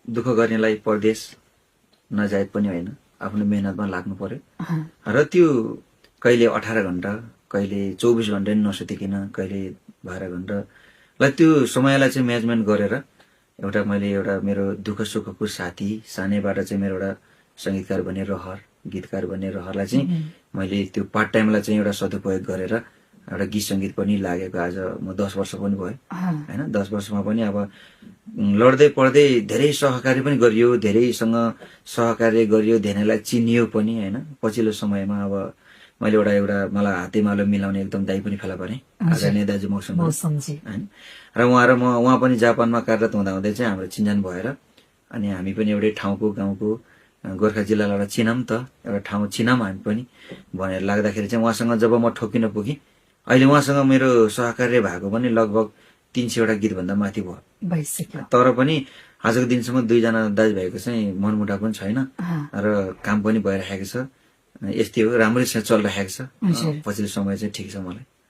दुःख गर्नेलाई परदेश नजाए पनि होइन, आफ्नो मेहनतमा लाग्नु पर्यो। र त्यो कहिले 18 घण्टा, कहिले 24 घण्टा नि नसुतिकन, कहिले 12 घण्टा ल त्यो समयलाई चाहिँ म्यानेजमेन्ट गरेर एउटा मैले एउटा मेरो दुःख सुखको साथी, सानैबाट चाहिँ मेरो एउटा संगीतकार बन्ने रहर, गीतकार बन्ने रहरलाई चाहिँ मैले त्यो पार्ट टाइमलाई चाहिँ एउटा सदुपयोग गरेर एउटा गीत सङ्गीत पनि लागेको आज म 10 वर्ष पनि भयो होइन। 10 वर्षमा पनि अब लड्दै पढ्दै धेरै सहकार्य पनि गरियो, धेरैसँग सहकार्य गरियो, धेरैलाई चिनियो पनि होइन। पछिल्लो समयमा अब मैले एउटा मलाई हातेमालो मिलाउने एकदम दाइ पनि फेला परेँ, आदरणीय दाजु मौसम होइन। र उहाँ पनि जापानमा कार्यरत हुँदा चाहिँ हाम्रो चिन्जान भएर अनि हामी पनि एउटै ठाउँको गाउँको गोर्खा जिल्लालाई एउटा चिनाम त, एउटा ठाउँ चिनाम हामी पनि भनेर लाग्दाखेरि चाहिँ उहाँसँग जब म ठोकिन पुगेँ, अहिले उहाँसँग मेरो सहकार्य भएको पनि लगभग 300 वटा गीतभन्दा माथि भयो। तर पनि आजको दिनसम्म 2 जना दाजुभाइको चाहिँ मनमुटाव पनि छैन र काम पनि भइरहेको छ। यस्तै हो, राम्रैसँग चलिरहेको छ। पछिल्लो समय चाहिँ ठिक छ मलाई।